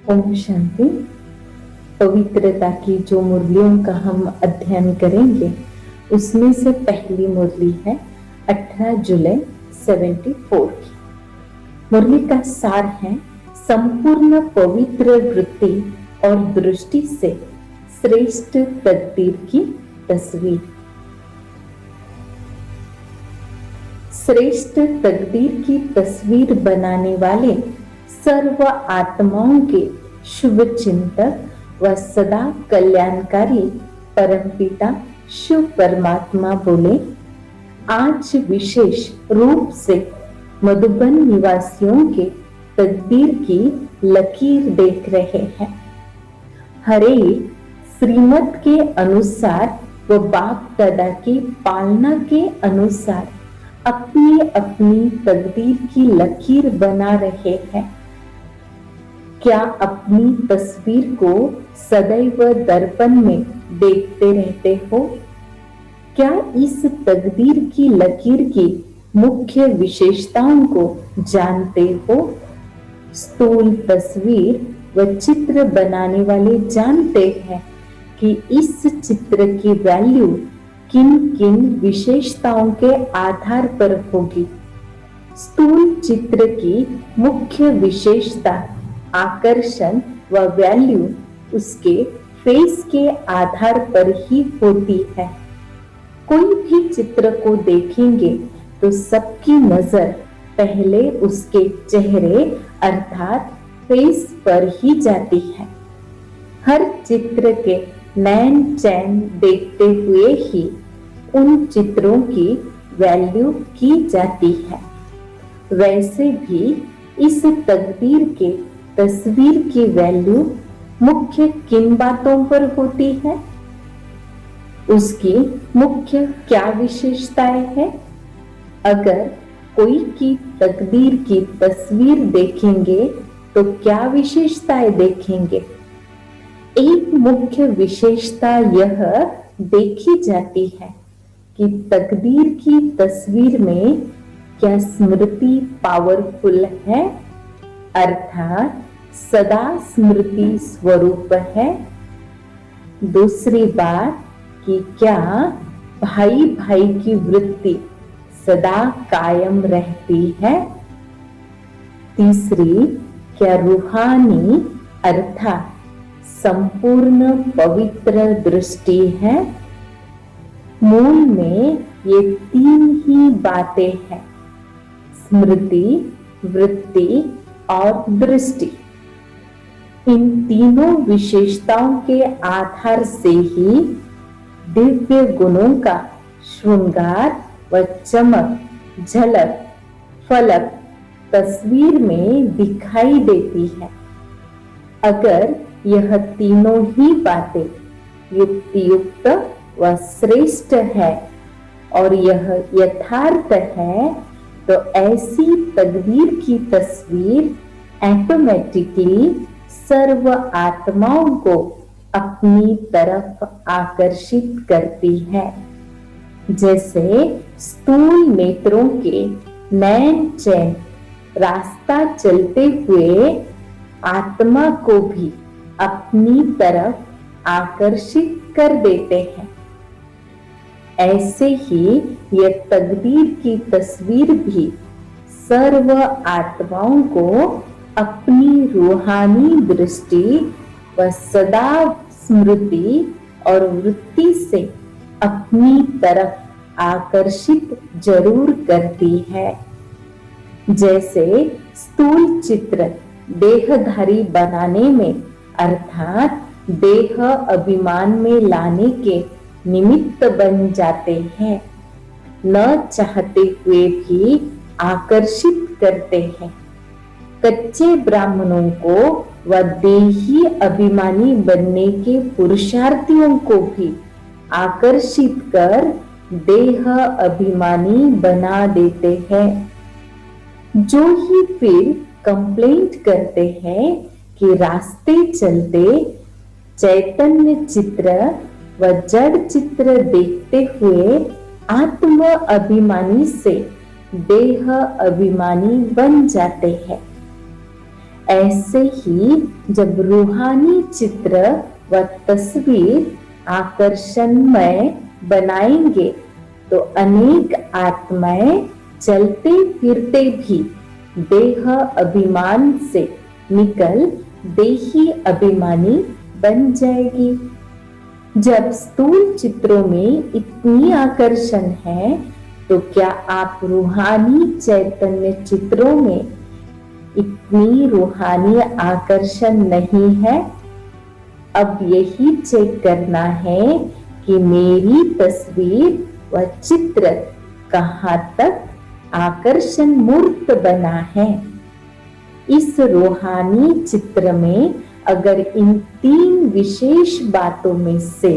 ओम शांति। पवित्रता की जो मुरलियों का हम अध्ययन करेंगे उसमें से पहली मुरली है 18 जुलाई 74 की। मुरली का सार है संपूर्ण पवित्र वृत्ति और दृष्टि से श्रेष्ठ तकदीर की तस्वीर। श्रेष्ठ तकदीर की तस्वीर बनाने वाले सर्व आत्माओं के शुभ चिंतक व सदा कल्याणकारी परमपिता शिव परमात्मा बोले, आज विशेष रूप से मधुबन निवासियों के तकदीर की लकीर देख रहे हैं। हरे श्रीमत के अनुसार व बाप दादा की पालना के अनुसार अपनी अपनी तकदीर की लकीर बना रहे हैं। क्या अपनी तस्वीर को सदैव दर्पण में देखते रहते हो? क्या इस तकदीर की लकीर की मुख्य विशेषताओं को जानते हो? स्थूल तस्वीर व चित्र बनाने वाले जानते हैं कि इस चित्र की वैल्यू किन किन विशेषताओं के आधार पर होगी। स्थूल चित्र की मुख्य विशेषता आकर्षण व वैल्यू उसके फेस के आधार पर ही होती है। कोई भी चित्र को देखेंगे तो सबकी नजर पहले उसके चेहरे अर्थात फेस पर ही जाती है। हर चित्र के नैन चैन देखते हुए ही उन चित्रों की वैल्यू की जाती है। वैसे भी इस तकदीर के तस्वीर की वैल्यू मुख्य किन बातों पर होती है? उसकी मुख्य क्या विशेषताएं हैं? अगर कोई की तकदीर की तस्वीर देखेंगे तो क्या विशेषताएं देखेंगे? एक मुख्य विशेषता यह देखी जाती है कि तकदीर की तस्वीर में क्या स्मृति पावरफुल है, अर्थात सदा स्मृति स्वरूप है। दूसरी बात कि क्या भाई भाई की वृत्ति सदा कायम रहती है। तीसरी, क्या रूहानी अर्थात संपूर्ण पवित्र दृष्टि है। मूल में ये तीन ही बातें हैं, स्मृति, वृत्ति और दृष्टि। इन तीनों विशेषताओं के आधार से ही दिव्य गुणों का श्रृंगार व चमक झलक फलक तस्वीर में दिखाई देती है। अगर यह तीनों ही बातें युक्तियुक्त व श्रेष्ठ है और यह यथार्थ है तो ऐसी तकदीर की तस्वीर ऑटोमेटिकली सर्व आत्माओं को अपनी तरफ आकर्षित करती है। जैसे स्थूल नेत्रों के नैन चैन रास्ता चलते हुए आत्मा को भी अपनी तरफ आकर्षित कर देते हैं, ऐसे ही यह तकदीर की तस्वीर भी सर्व आत्माओं को अपनी रूहानी दृष्टि व सदा स्मृति और वृत्ति से अपनी तरफ आकर्षित जरूर करती है। जैसे स्थूल चित्र देहधारी बनाने में अर्थात देह अभिमान में लाने के निमित्त बन जाते हैं, न चाहते हुए भी आकर्षित करते हैं। कच्चे ब्राह्मणों को व देही अभिमानी बनने के पुरुषार्थियों को भी आकर्षित कर देह अभिमानी बना देते हैं। जो ही फिर कंप्लेंट करते हैं कि रास्ते चलते चैतन्य चित्र व जड़ चित्र देखते हुए आत्म अभिमानी से देह अभिमानी बन जाते हैं। ऐसे ही जब रूहानी चित्र व तस्वीर आकर्षणमय बनाएंगे तो अनेक आत्माएं चलते फिरते भी देह अभिमान से निकल देही अभिमानी बन जाएगी। जब स्थूल चित्रों में इतनी आकर्षण है तो क्या आप रूहानी चैतन्य चित्रों में इतनी रूहानी आकर्षण नहीं है? अब यही चेक करना है कि मेरी तस्वीर व चित्र कहाँ तक आकर्षण मूर्त बना है। इस रूहानी चित्र में अगर इन 3 विशेष बातों में से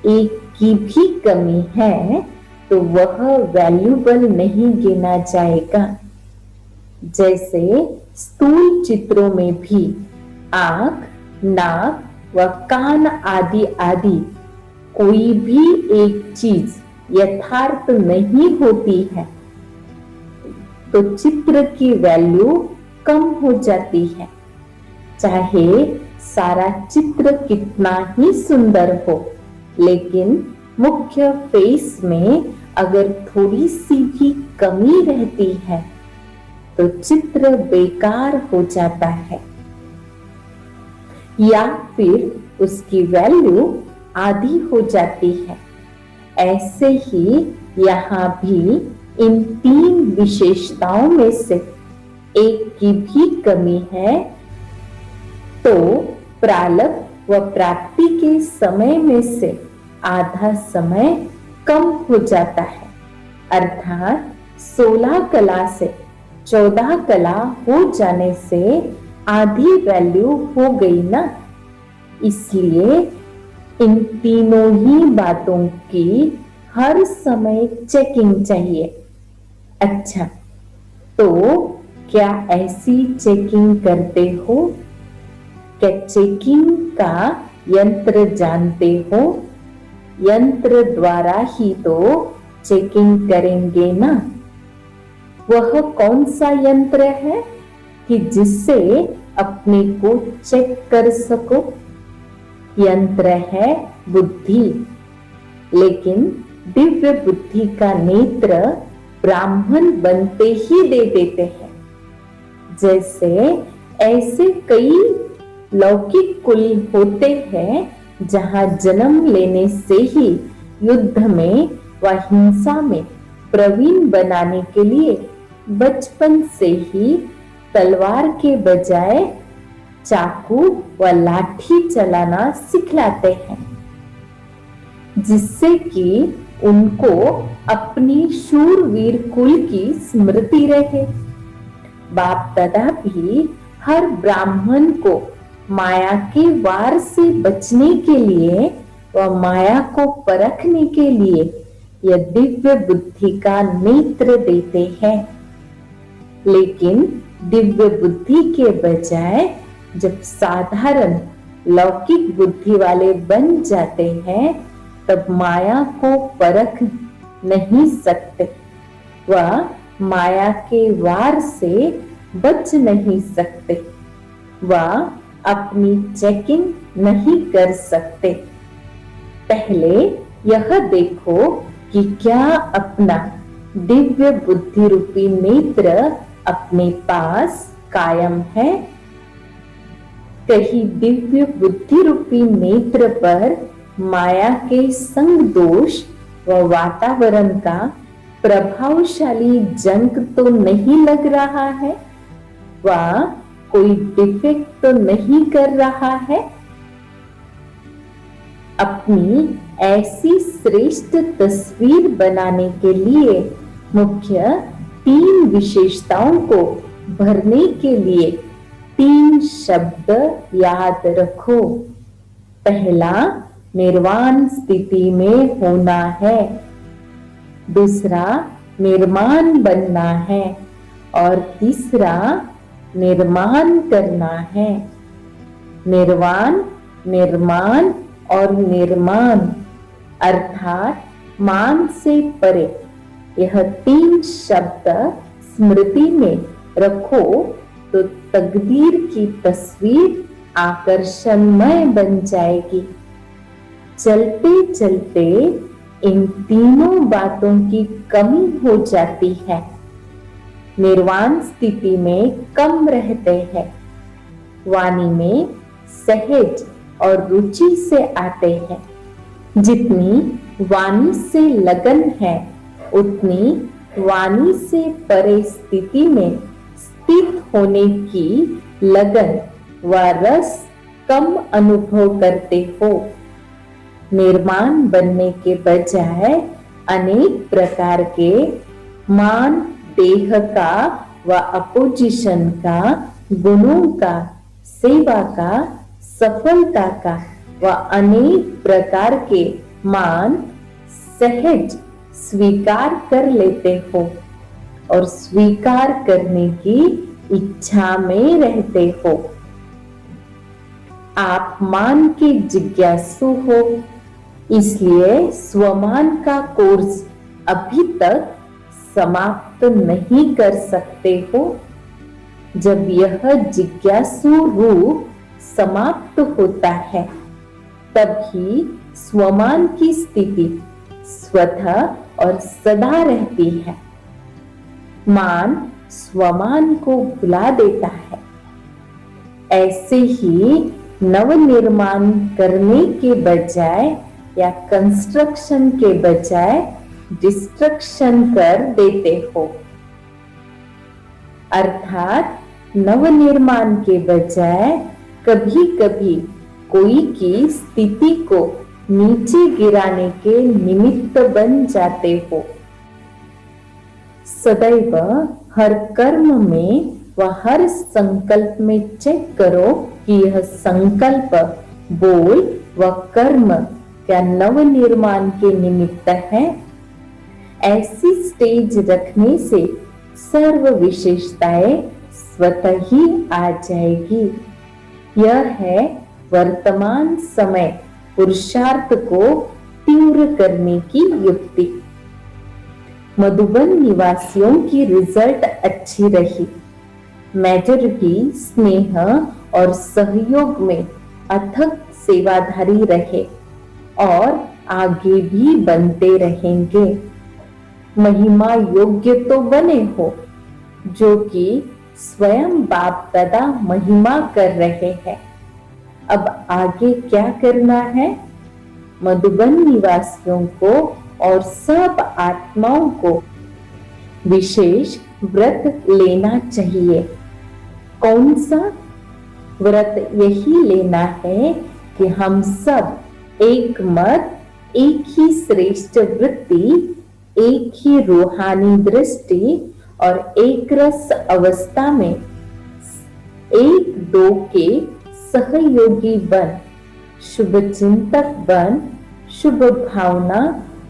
एक की भी कमी है तो वह वैल्यूबल नहीं गिना जाएगा। जैसे स्थूल चित्रों में भी आंख, नाक व कान आदि आदि कोई भी एक चीज यथार्थ नहीं होती है तो चित्र की वैल्यू कम हो जाती है। चाहे सारा चित्र कितना ही सुंदर हो, लेकिन मुख्य फेस में अगर थोड़ी सी भी कमी रहती है तो चित्र बेकार हो जाता है या फिर उसकी वैल्यू आधी हो जाती है। ऐसे ही यहाँ भी इन 3 विशेषताओं में से एक की भी कमी है तो प्रारब्ध व प्राप्ति के समय में से आधा समय कम हो जाता है। अर्थात 16 कला से 14 कला हो जाने से आधी वैल्यू हो गई ना। इसलिए इन तीनों ही बातों की हर समय चेकिंग चाहिए। अच्छा, तो क्या ऐसी चेकिंग करते हो? क्या चेकिंग का यंत्र जानते हो? यंत्र द्वारा ही तो चेकिंग करेंगे ना। वह कौन सा यंत्र है कि जिससे अपने को चेक कर सको? यंत्र है बुद्धि। लेकिन दिव्य बुद्धि का नेत्र ब्राह्मण बनते ही दे देते हैं। जैसे ऐसे कई लौकिक कुल होते हैं जहां जन्म लेने से ही युद्ध में व हिंसा में प्रवीण बनाने के लिए बचपन से ही तलवार के बजाय चाकू व लाठी चलाना सिखलाते हैं, जिससे कि उनको अपनी शूरवीर कुल की स्मृति रहे। बाप दादा भी हर ब्राह्मण को माया के वार से बचने के लिए व माया को परखने के लिए यह दिव्य बुद्धि का नेत्र देते हैं। लेकिन दिव्य बुद्धि के बजाय जब साधारण लौकिक बुद्धि वाले बन जाते हैं तब माया को परख नहीं सकते व माया के वार से बच नहीं सकते व अपनी चेकिंग नहीं कर सकते। पहले यह देखो कि क्या अपना दिव्य बुद्धि रूपी नेत्र अपने पास कायम है। कहीं दिव्य बुद्धि रूपी नेत्र पर माया के संग दोष व वातावरण का प्रभावशाली जंक तो नहीं लग रहा है व कोई डिफेक्ट तो नहीं कर रहा है। अपनी ऐसी श्रेष्ठ तस्वीर बनाने के लिए मुख्य 3 विशेषताओं को भरने के लिए 3 शब्द याद रखो। पहला, निर्वाण स्थिति में होना है। दूसरा, निर्माण बनना है। और तीसरा, निर्माण करना है। निर्वाण, निर्माण और निर्माण अर्थात मान से परे, यह 3 शब्द स्मृति में रखो तो तकदीर की तस्वीर आकर्षणमय बन जाएगी। चलते चलते इन तीनों बातों की कमी हो जाती है। निर्वाण स्थिति में कम रहते हैं। वाणी में सहज और रुचि से आते हैं। जितनी वाणी से लगन है, उतनी वाणी से परे स्थिति में स्थित होने की लगन व रस कम अनुभव करते हो। निर्माण बनने के बजाय अनेक प्रकार के मान, देह का व अपोजिशन का, गुणों का, सेवा का, सफलता का व अनेक प्रकार के मान सहज स्वीकार कर लेते हो और स्वीकार करने की इच्छा में रहते हो। आप मान के जिज्ञासु हो, इसलिए स्वमान का कोर्स अभी तक समाप्त नहीं कर सकते हो। जब यह जिज्ञासु रूप समाप्त होता है, तभी स्वमान की स्थिति स्वतः और सदा रहती है। मान स्वमान को भुला देता है। ऐसे ही नवनिर्माण करने के बजाय या कंस्ट्रक्शन के बजाय डिस्ट्रक्शन कर देते हो। अर्थात नवनिर्माण के बजाय कभी कभी कोई की स्थिति को नीचे गिराने के निमित्त बन जाते हो। सदैव हर कर्म में व हर संकल्प में चेक करो कि यह संकल्प, बोल व कर्म क्या नवनिर्माण के निमित्त है। ऐसी स्टेज रखने से सर्व विशेषताएं स्वतः ही आ जाएगी। यह है वर्तमान समय पुरुषार्थ को तीव्र करने की युक्ति। मधुबन निवासियों की रिजल्ट अच्छी रही। मेजॉरिटी स्नेह और सहयोग में अथक सेवाधारी रहे और आगे भी बनते रहेंगे। महिमा योग्य तो बने हो, जो कि स्वयं बाप दादा महिमा कर रहे हैं। अब आगे क्या करना है? मधुबन निवासियों को और सब आत्माओं को विशेष व्रत लेना चाहिए। कौन सा व्रत? यही लेना है कि हम सब एक मत, एक ही श्रेष्ठ वृत्ति, एक ही रूहानी दृष्टि और एक रस अवस्था में एक दो के सहयोगी बन, शुभ चिंतक बन, शुभ भावना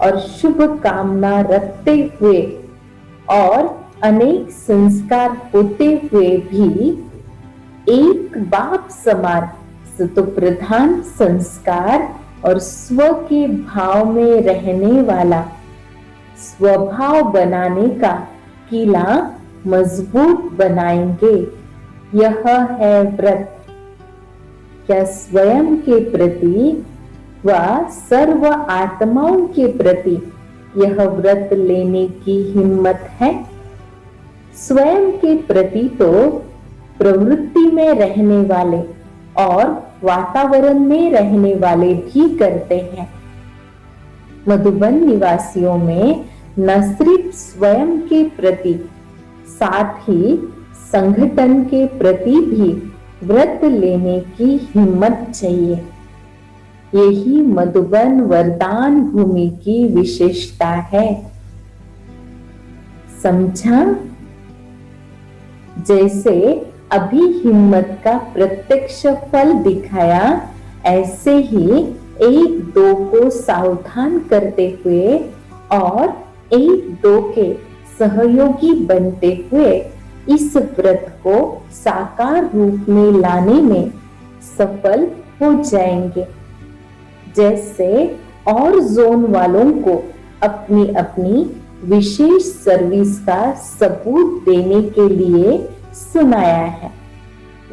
और शुभ कामना रखते हुए और अनेक संस्कार होते हुए भी एक बाप समान सतोप्रधान संस्कार और स्व के भाव में रहने वाला स्वभाव बनाने का किला मजबूत बनाएंगे। यह है व्रत। क्या स्वयं के प्रति व सर्व आत्माओं के प्रति यह व्रत लेने की हिम्मत है? स्वयं के प्रति तो प्रवृत्ति में रहने वाले और वातावरण में रहने वाले भी करते हैं। मधुबन निवासियों में न सिर्फ स्वयं के प्रति, साथ ही संगठन के प्रति भी व्रत लेने की हिम्मत चाहिए। यही मधुबन वरदान भूमि की विशेषता है। समझा? जैसे अभी हिम्मत का प्रत्यक्ष फल दिखाया, ऐसे ही एक दो को सावधान करते हुए और एक दो के सहयोगी बनते हुए इस व्रत को साकार रूप में लाने में सफल हो जाएंगे। जैसे और जोन वालों को अपनी अपनी विशेष सर्विस का सबूत देने के लिए सुनाया है।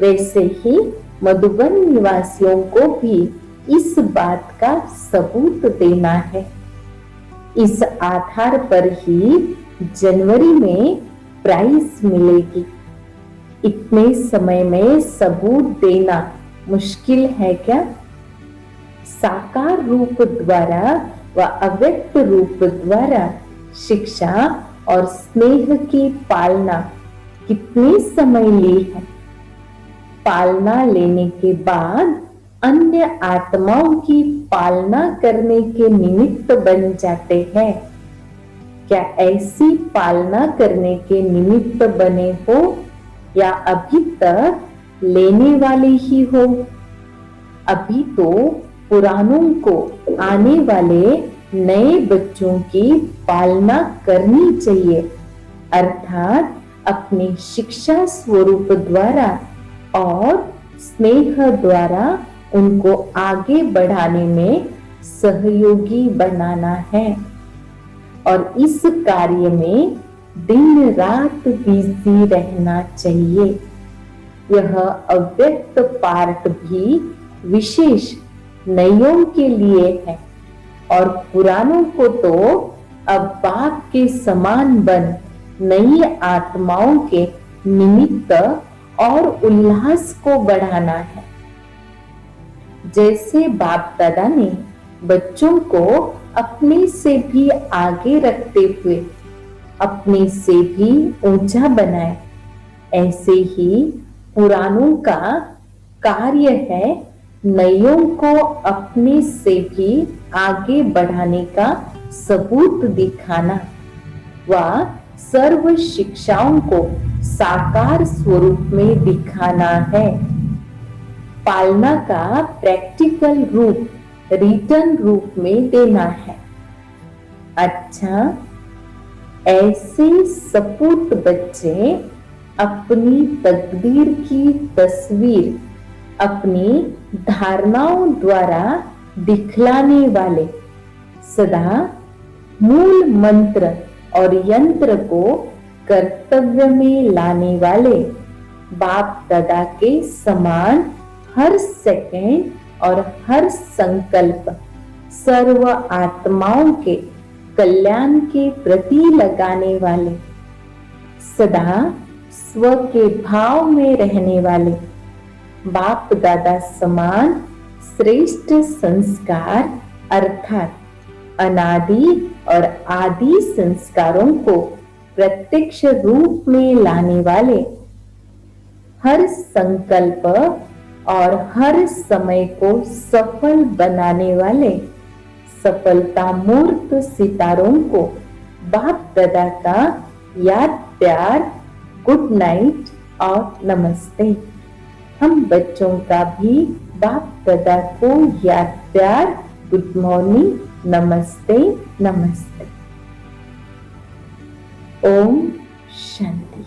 वैसे ही मधुबन निवासियों को भी इस बात का सबूत देना है। इस आधार पर ही जनवरी में प्राइज मिलेगी। इतने समय में सबूत देना मुश्किल है क्या? साकार रूप द्वारा व अव्यक्त रूप द्वारा शिक्षा और स्नेह की पालना कितने समय ली है? पालना लेने के बाद अन्य आत्माओं की पालना करने के निमित्त बन जाते हैं। क्या ऐसी पालना करने के निमित्त बने हो या अभी तक लेने वाले ही हो? अभी तो पुरानों को आने वाले नए बच्चों की पालना करनी चाहिए, अर्थात अपने शिक्षा स्वरूप द्वारा और स्नेह द्वारा उनको आगे बढ़ाने में सहयोगी बनाना है। और इस कार्य में दिन रात बिजी रहना चाहिए। यह अव्यक्त पार्ट भी विशेष नयों के लिए है और पुरानों को तो अब बाप के समान बन नई आत्माओं के निमित्त और उल्लास को बढ़ाना है। जैसे बाप दादा ने बच्चों को अपने से भी आगे रखते हुए अपने से भी ऊंचा बनाए, ऐसे ही पुरानों का कार्य है नयों को अपने से भी आगे बढ़ाने का सबूत दिखाना व सर्व शिक्षाओं को साकार स्वरूप में दिखाना है। पालना का प्रैक्टिकल रूप रिटर्न रूप में देना है। अच्छा, ऐसे सपूत बच्चे अपनी तकदीर की तस्वीर अपनी धारणाओं द्वारा दिखलाने वाले, सदा मूल मंत्र और यंत्र को कर्तव्य में लाने वाले बाप दादा के समान हर सेकंड और हर संकल्प सर्व आत्माओं के कल्याण के प्रति लगाने वाले, सदा स्व के भाव में रहने वाले बाप दादा समान श्रेष्ठ संस्कार अर्थात अनादि और आदि संस्कारों को प्रत्यक्ष रूप में लाने वाले, हर संकल्प और हर समय को सफल बनाने वाले सफलता मूर्त सितारों को बाप दादा का याद प्यार, गुड नाइट और नमस्ते। हम बच्चों का भी बाप दादा को याद प्यार, गुड मॉर्निंग, नमस्ते नमस्ते। ओम शांति।